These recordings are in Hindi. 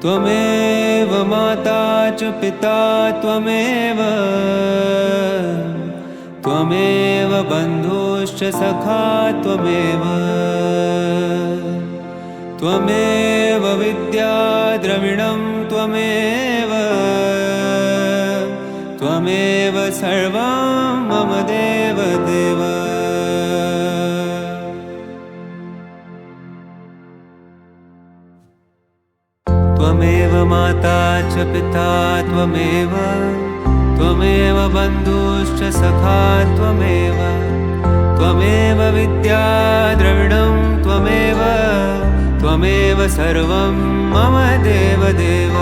त्वमेव माता च पिता त्वमेव त्वमेव बन्धुश्च सखा त्वमेव त्वमेव विद्या द्रविणं त्वमेव त्वमेव सर्वं मम देव देव। त्वमेव माता च पिता त्वमेव त्वमेव बन्धुश्च सखा त्वमेव त्वमेव विद्या द्रविणं त्वमेव त्वमेव सर्वं मम देव देव।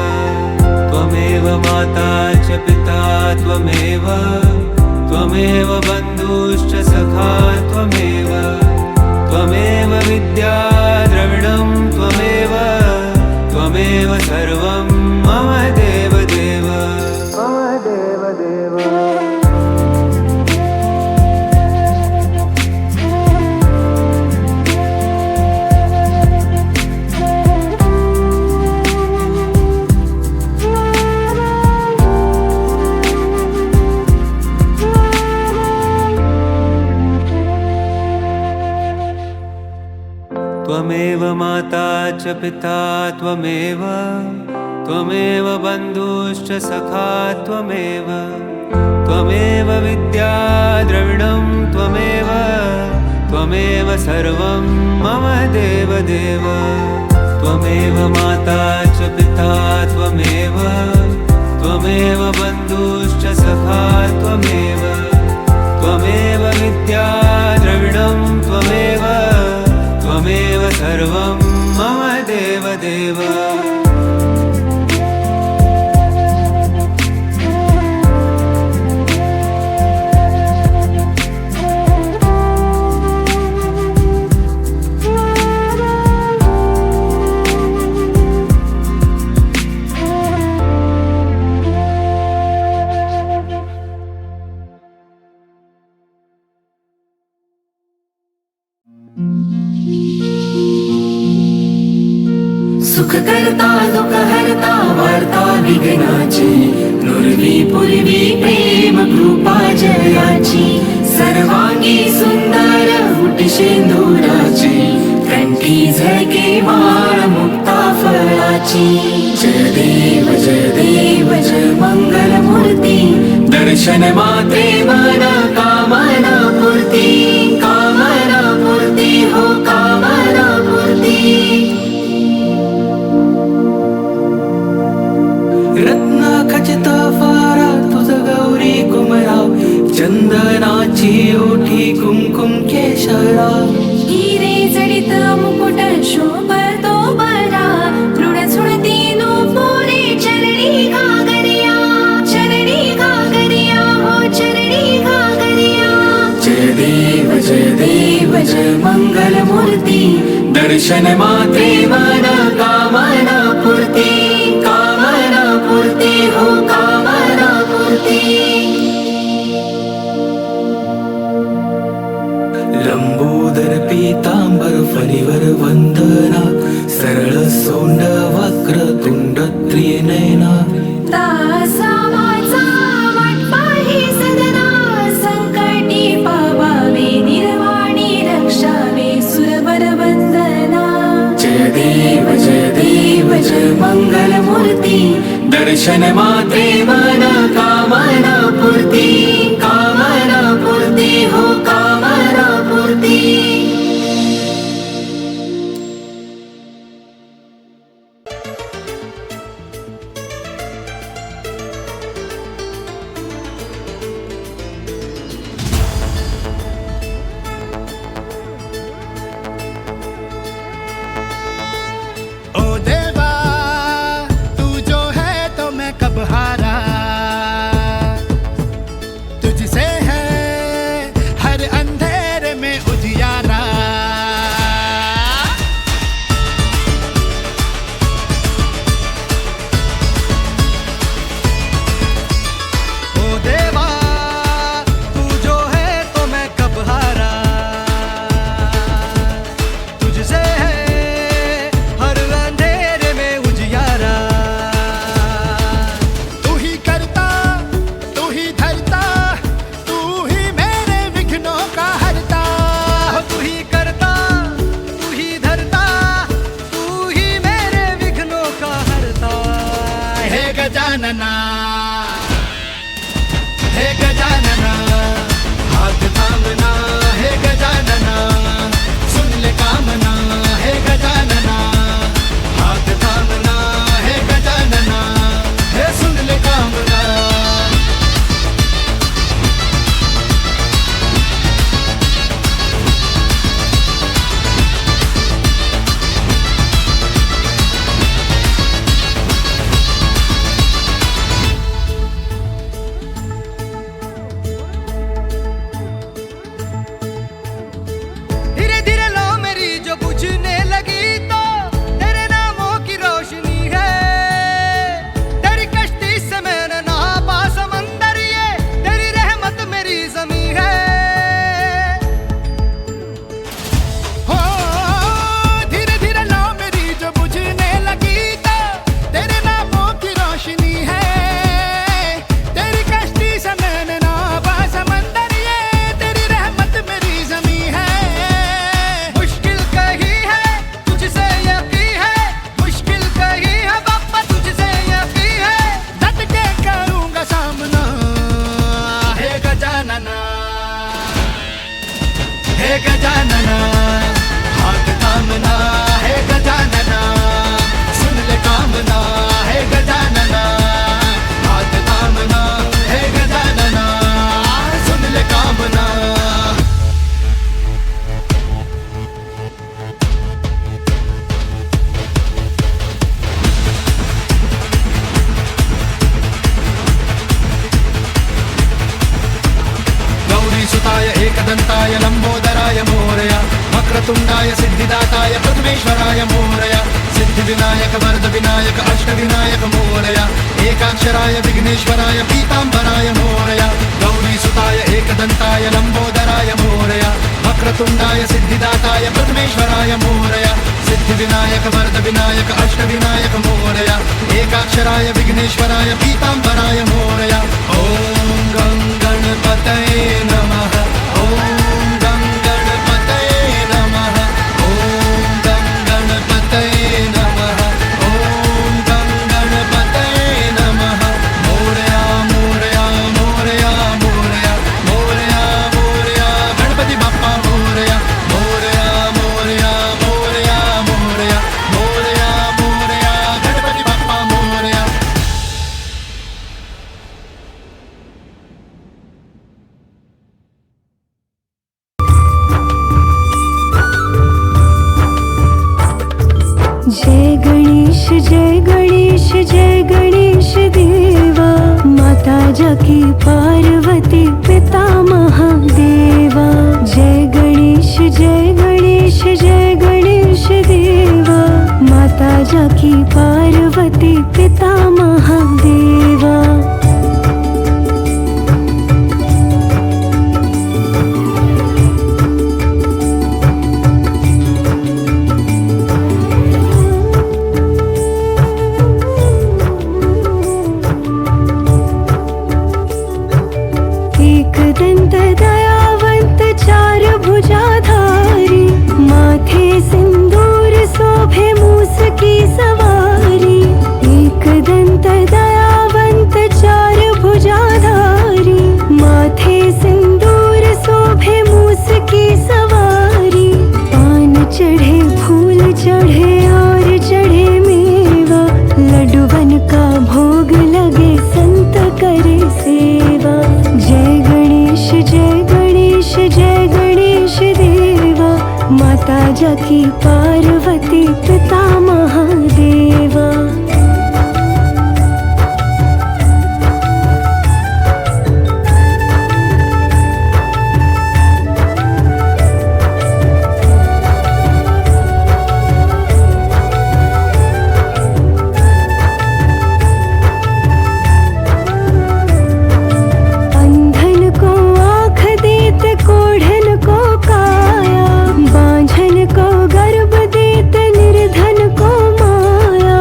त्वमेव माता च पिता त्वमेव त्वमेव बन्धुश्च सखा त्वमेव त्वमेव विद्या द्रविणं त्वमेव त्वमेव सर्वं मम देव देव मम देव देव। त्वमेव माता च पिता त्वमेव त्वमेव बन्धुश्च सखा त्वमेव त्वमेव विद्या द्रविणं त्वमेव त्वमेव सर्वं मम देव देव। त्वमेव माता च पिता त्वमेव त्वमेव बन्धुश्च सखा त्वमेव त्वमेव विद्या द्रविणं त्वमेव त्वमेव सर्वं मम देव देव। सुख करता दुख हरता वार्ता विघ्नाची नुरवी पूर्वी प्रेम कृपा जयाची सर्वांगी सुंदर उटी शेंदुराची कंठी झळके माळ मुक्ता फळाची। जय देव जय मंगल मूर्ती दर्शन मात्रे मन कामना पूर्ती कामना पूर्ती हो कामना पूर्ती। रत्न खचित फारा तुझ गौरी कुमरा चंदनाची ओठी कुमकुम केशरा हिरे जडित मुकुट शोभतो बरा दृढ सुणती नूपुरे चरणी घागरिया हो चरणी घागरिया। जय देव जय मंगल मूर्ती दर्शन मात्रे मन कामना पूर्ती कामना पूर्ती हो कामना पूर्ती। लंबोदर पीतांबर फणीवर वंदना सरळ सोंड वक्र तुंड त्रिनयना दासा माझा वाटपाही सदना संकटी पावावे निर्वाणी रक्षावे सुरवर वंदना। जय देव जय मंगल मूर्ती दर्शन मात्रे मन कामना पूर्ती कामना पूर्ती हो कामना पूर्ती। ओ देवा तू जो है तो मैं कब हारा एकदन्ताय लम्बोदराय मोरया वक्रतुण्डाय सिद्धिदाताय प्रथमेश्वराय मोरया सिद्धिविनायक वरदविनायक अष्टविनायक मोरया एकाक्षराय विघ्नेश्वराय पीताम्बराय मोरया गौरीसुताय एकदन्ताय लम्बोदराय मोरया वक्रतुण्डाय सिद्धिदाताय प्रथमेश्वराय मोरया सिद्धिविनायक वरदविनायक अष्टविनायक मोरया एकाक्षराय विघ्नेश्वराय पीताम्बराय मोरया ॐ गं गणपतये नमः ॐ गं गणपतये नमः ॐ गं गणपतये नमः ॐ गं गणपतये नमः मोरया मोरया मोरया मोरया मोरया मोरया गणपति बाप्पा मोरया मोरया मोरया मोरया मोरया मोरया मोरया गणपति बाप्पा मोरया। जय गणेश जय गणेश जय गणेश देवा माता जाकी पार्वती पिता महादेवा जय गणेश जय गणेश जय गणेश देवा माता जाकी पार्वती पिता महादेवा एकदंत दयावंत चार भुजाधारी माथे सिंदूर शोभे मूस की सवारी एकदंत दयावंत चार भुजाधारी माथे सिंदूर शोभे मूस की सवारी पान चढ़े फूल चढ़े और चढ़े मेवा लड्डूवन का भोग लगे संत करे सेवा जय गणेश जय गणेश जय गणेश देवा माता जाकी पार्वती पिता महादेवा अंधन को आँख देत कोढ़न को काया बांझन को गर्भ देत निर्धन को माया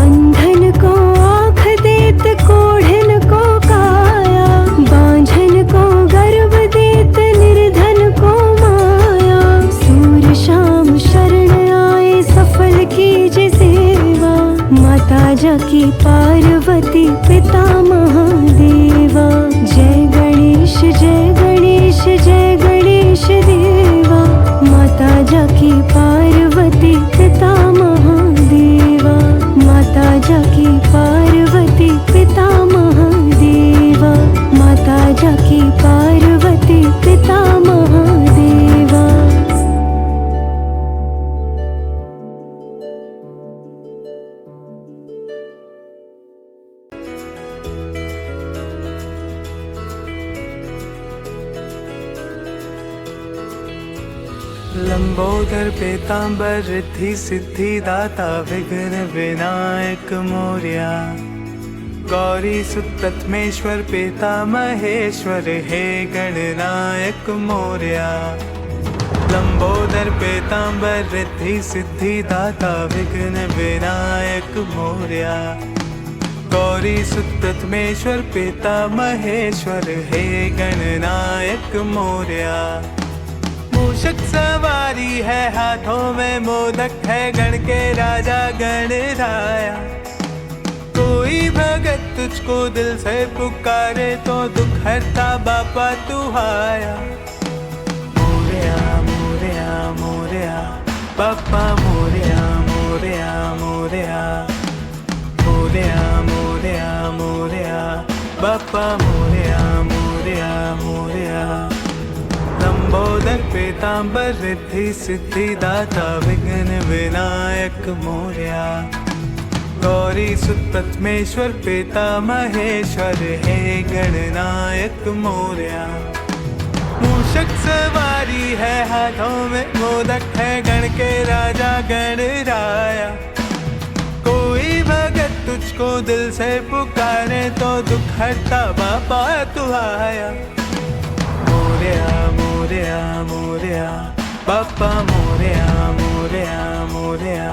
अंधन को आँख देत कोढ़न को काया बांझन को गर्भ देत निर्धन को माया सूर्य शाम शरण आए सफल कीजे सेवा माता जाकी पार्वती पिता महादेवा जय गणेश जय गणेश जय गणेश देवा माता जाकी पार्वती पिता महादेवा माता जाकी पार्वती पिता महादेवा माता जाकी पार्वती पिता महादेवा लंबोदर पीतांबर रिद्धि सिद्धि दाता विघ्न विनायक मोरया गौरी सुत प्रथमेश्वर पिता महेश्वर हे गणनायक मोरया लंबोदर पीतांबर रिद्धि सिद्धि दाता विघ्न विनायक मोरया गौरी सुत प्रथमेश्वर पिता महेश्वर हे गणनायक मोरया मूषक सवारी है हाथों में मोदक है गण के राजा गणराया कोई भगत तुझको दिल से पुकारे तो दुख हरता बापा तू आया मोरया मोरया मोरया बापा मोरया मोरया मोरया मोरया मोरया मोरया बापा मोरया मोरया मोरया लंबोदर पीतांबर रिद्धि सिद्धि दाता विघ्न विनायक मोरया गौरी सुत प्रथमेश्वर पिता महेश्वर हे गणनायक मोरया। मूषक सवारी है हाथों में मोदक है गण के राजा गणराया। कोई भगत तुझको दिल से पुकारे तो दुख हरता बाबा तू आया। मोरया मोरया मोरया बापा मोरया मोरया मोरया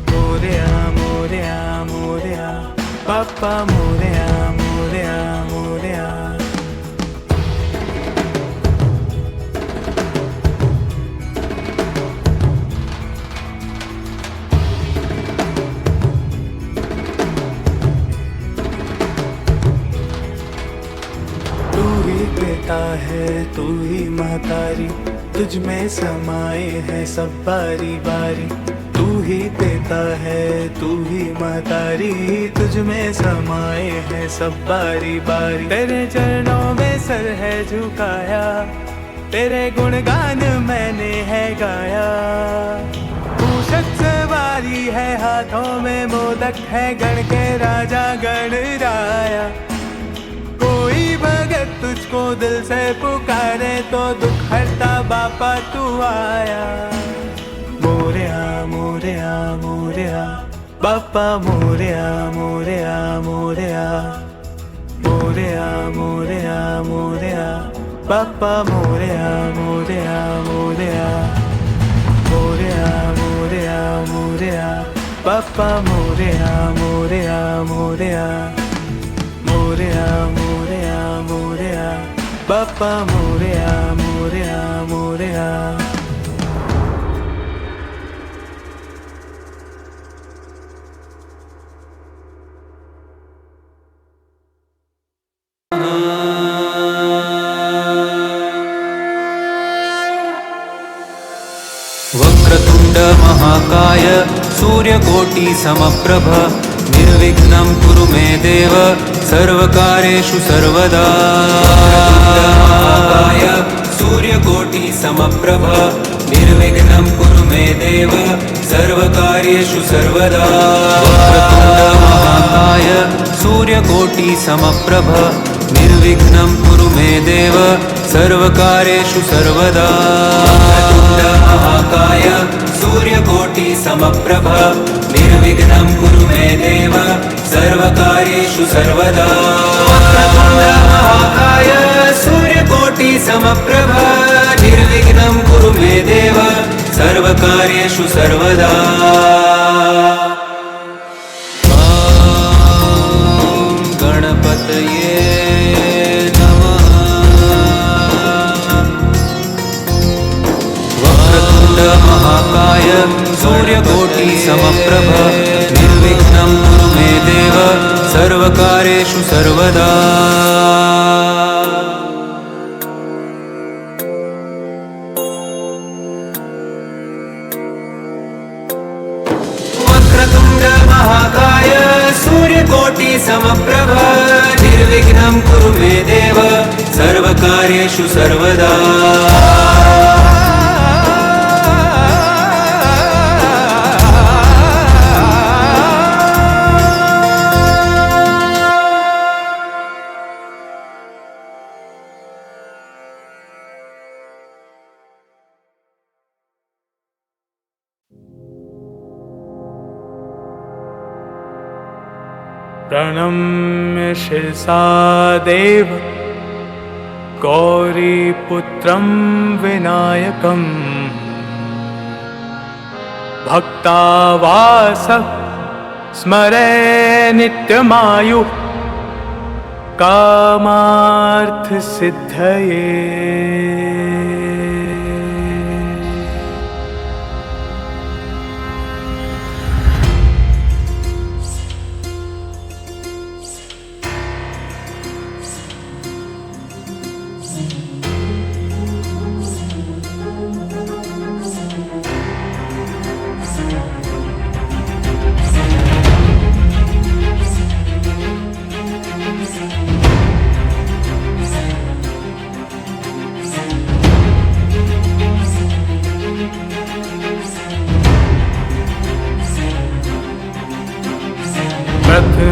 मोरया मोरया मोरया बापा मोरया मोरया मोरया। तू ही पिता है तू ही महतारी तुझ में समाए है सब बारी बारी। तू ही पिता है तू ही महतारी तुझ में समाए है सब बारी बारी। तेरे चरणों में सर है झुकाया तेरे गुणगान मैंने है गाया। मूषक सवारी है हाथों में मोदक है गण के राजा गणराया। कोई भगत तुझको दिल से पुकारे तो दुख हरता बापा तू आया। मोरया मोरया मोरया बापा मोरया मोरया मोरया मोरया मोरया मोरया बापा मोरया मोरया मोरया मोरया मोरया मोरया बापा मोरया मोरया मोरया मोरया मोरया मोरया बापा मोरया मोरया मोरया। वक्रतुंड महाकाय सूर्यकोटि समप्रभ निर्विघ्नं कुरु मे देव सर्वकार्येषु सर्वदा। महाकाय सूर्यकोटि समप्रभ निर्विघ्नं कुरु मे देव सर्वकार्येषु सर्वदा। वक्रतुंड महाकाय सूर्यकोटि समप्रभ निर्विघ्नं कुरु मे देव सर्वकार्येषु सर्वदा। वक्रतुंड महाकाय सूर्यकोटि समप्रभ निर्विघ्नं कुरु मे देव सर्वकार्येषु सर्वदा। वक्रतुंड महाकाय सूर्यकोटि समप्रभ निर्विघ्नं कुरु मे देव सर्वकार्येषु सर्वदा। ॐ गणपतये महाकाय सूर्यकोटि समप्रभ निर्विघ्नं कुरु मे देव सर्वकार्येषु सर्वदा। वक्रतुंड महाकाय सूर्यकोटि समप्रभ निर्विघ्नं कुरु मे देव सर्वकार्येषु सर्वदा। प्रणम्य शिरसा देव गौरीपुत्रं विनायकं भक्तावासः स्मरे नित्यमायु कामार्थ सिद्धये।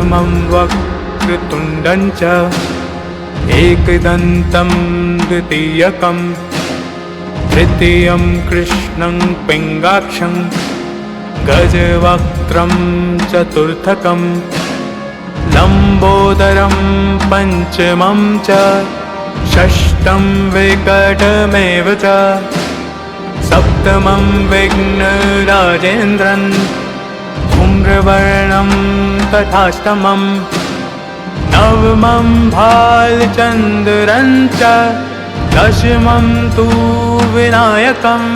सूक्ष्मं वक्रतुण्डं च एकदन्तं द्वितीयकं तृतीयं कृष्णं पिङ्गाक्षं गजवक्त्रं चतुर्थकं लम्बोदरं पञ्चमं च षष्ठं विकटमेव च सप्तमं विघ्नराजेन्द्रं धूम्रवर्णं तथाष्टमं नवमं भालचन्द्रं च दशमं तु विनायकम्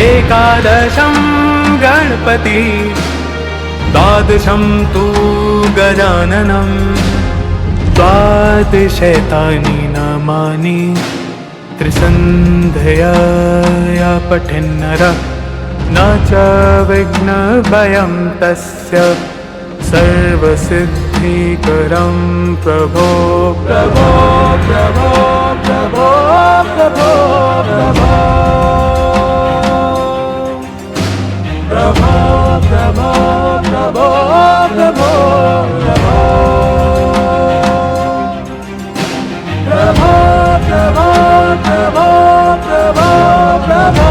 एकादशं गणपति द्वादशं तु गजाननं द्वादशैतानि नामानि त्रिसन्ध्यया पठेन्नरः न च विघ्नभयं तस्य सर्वसिद्धिकरं प्रभो प्रभो प्रभो प्रभो प्रभो प्रभो प्रभो प्रभो प्रभो प्रभो प्रभो प्रभो प्रभो प्रभो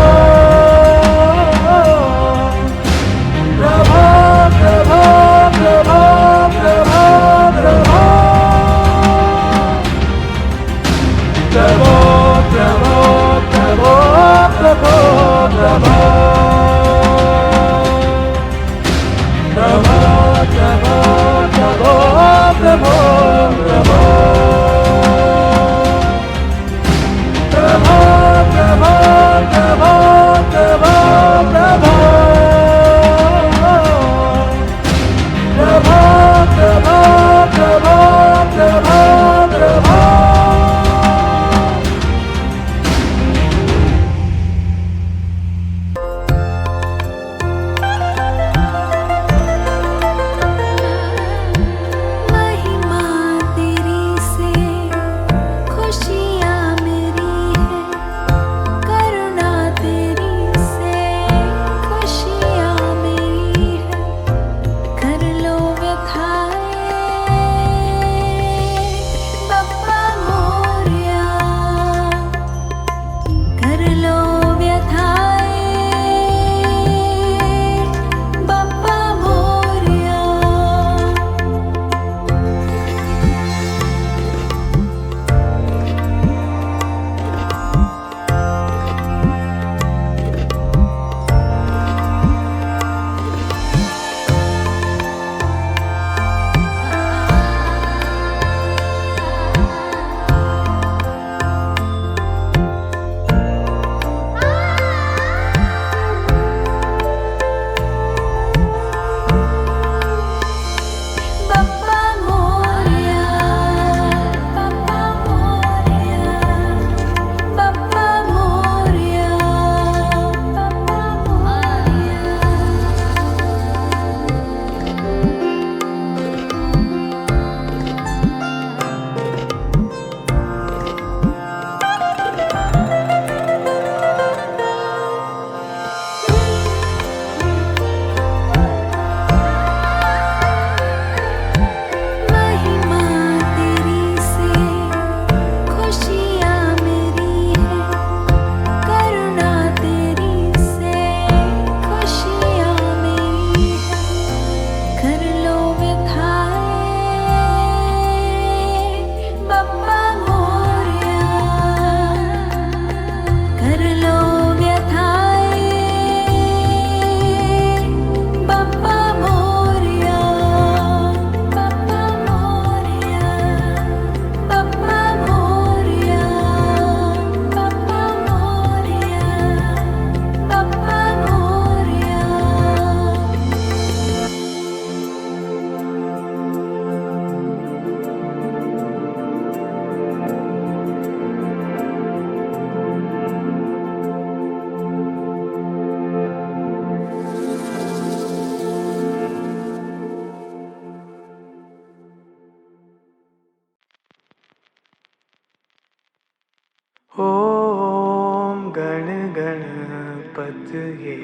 ॐ गणपतये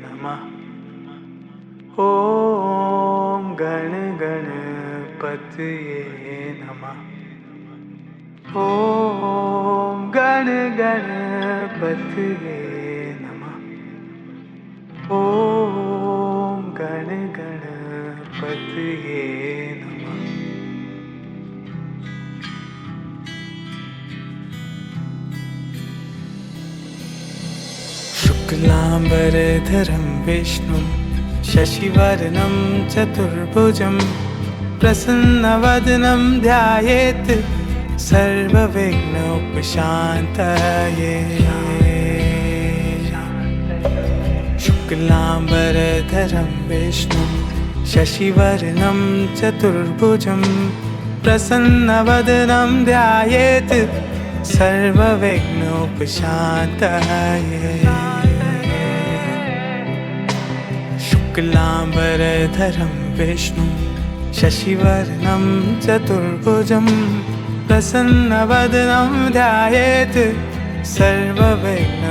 नमः। ॐ गण गणपतये नमः। ॐ गण गणपतये नमः। ॐ गण गणपतये नमः। शुक्लाम्बरधरं विष्णुं शशिवर्णं चतुर्भुजं प्रसन्नवदनं ध्यायेत् सर्वविघ्नोपशान्तये। शुक्लाम्बरधरं विष्णुं शशिवर्णं चतुर्भुजं प्रसन्नवदनं ध्यायेत् सर्वविघ्नोपशान्तये। शुक्लाम्बरधरं विष्णुं शशिवर्णं चतुर्भुजं प्रसन्नवदनं ध्यायेत् सर्वविघ्नोपशान्तये।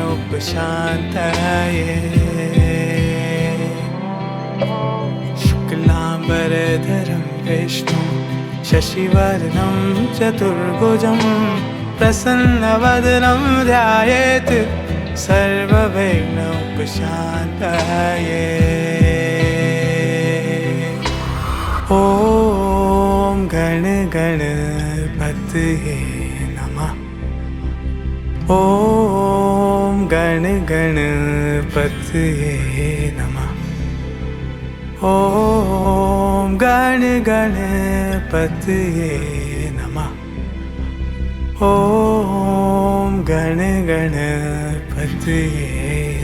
शुक्लाम्बरधरं विष्णुं शशिवर्णं चतुर्भुजं प्रसन्नवदनं ध्यायेत् सर्वविघ्नोपशान्तये। ॐ गण गणपतये नमः। ॐ गण गणपतये नमः। ॐ गण गणपतये नमः। ॐ गण गणपतये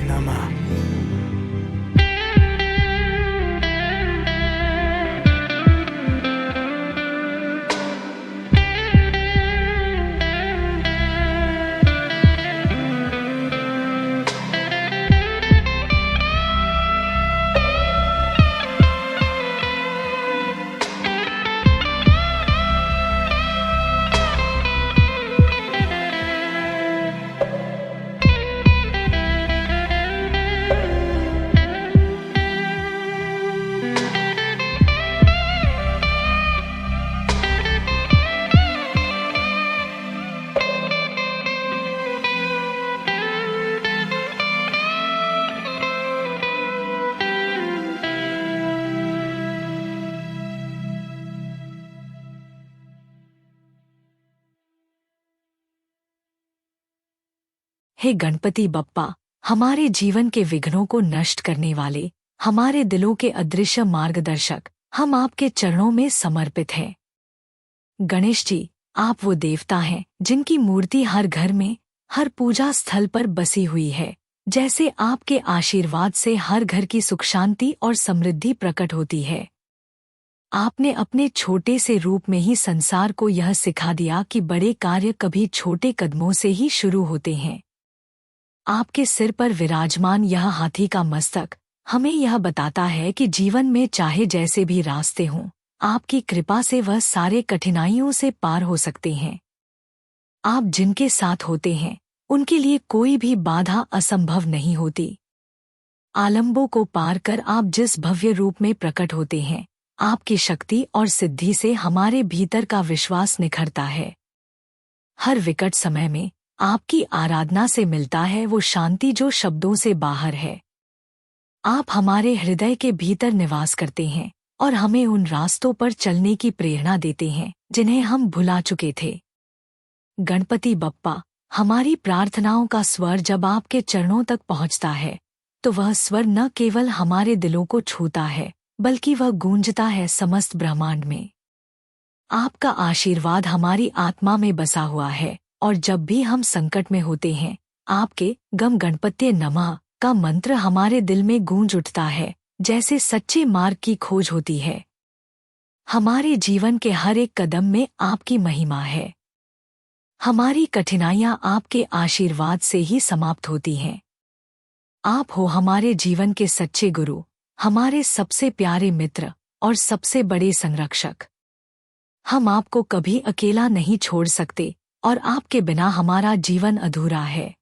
नमः। हे गणपति बप्पा, हमारे जीवन के विघ्नों को नष्ट करने वाले, हमारे दिलों के अदृश्य मार्गदर्शक, हम आपके चरणों में समर्पित हैं। गणेश जी, आप वो देवता हैं जिनकी मूर्ति हर घर में, हर पूजा स्थल पर बसी हुई है। जैसे आपके आशीर्वाद से हर घर की सुख शांति और समृद्धि प्रकट होती है। आपने अपने छोटे से रूप में ही संसार को यह सिखा दिया कि बड़े कार्य कभी छोटे कदमों से ही शुरू होते हैं। आपके सिर पर विराजमान यह हाथी का मस्तक हमें यह बताता है कि जीवन में चाहे जैसे भी रास्ते हों, आपकी कृपा से वह सारे कठिनाइयों से पार हो सकते हैं। आप जिनके साथ होते हैं, उनके लिए कोई भी बाधा असंभव नहीं होती। आलंबों को पार कर आप जिस भव्य रूप में प्रकट होते हैं, आपकी शक्ति और सिद्धि से हमारे भीतर का विश्वास निखरता है। हर विकट समय में आपकी आराधना से मिलता है वो शांति जो शब्दों से बाहर है। आप हमारे हृदय के भीतर निवास करते हैं और हमें उन रास्तों पर चलने की प्रेरणा देते हैं जिन्हें हम भुला चुके थे। गणपति बप्पा, हमारी प्रार्थनाओं का स्वर जब आपके चरणों तक पहुंचता है, तो वह स्वर न केवल हमारे दिलों को छूता है, बल्कि वह गूंजता है समस्त ब्रह्मांड में। आपका आशीर्वाद हमारी आत्मा में बसा हुआ है और जब भी हम संकट में होते हैं, आपके गम गणपत्ये नमः का मंत्र हमारे दिल में गूंज उठता है, जैसे सच्चे मार्ग की खोज होती है। हमारे जीवन के हर एक कदम में आपकी महिमा है। हमारी कठिनाइयां आपके आशीर्वाद से ही समाप्त होती हैं। आप हो हमारे जीवन के सच्चे गुरु, हमारे सबसे प्यारे मित्र और सबसे बड़े संरक्षक। हम आपको कभी अकेला नहीं छोड़ सकते और आपके बिना हमारा जीवन अधूरा है।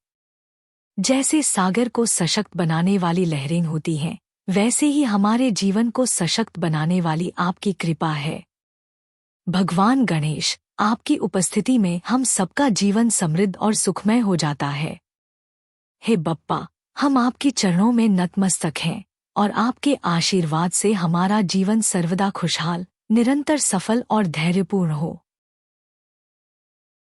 जैसे सागर को सशक्त बनाने वाली लहरें होती हैं, वैसे ही हमारे जीवन को सशक्त बनाने वाली आपकी कृपा है। भगवान गणेश, आपकी उपस्थिति में हम सबका जीवन समृद्ध और सुखमय हो जाता है। हे बप्पा, हम आपके चरणों में नतमस्तक हैं और आपके आशीर्वाद से हमारा जीवन सर्वदा खुशहाल, निरंतर सफल और धैर्यपूर्ण हो।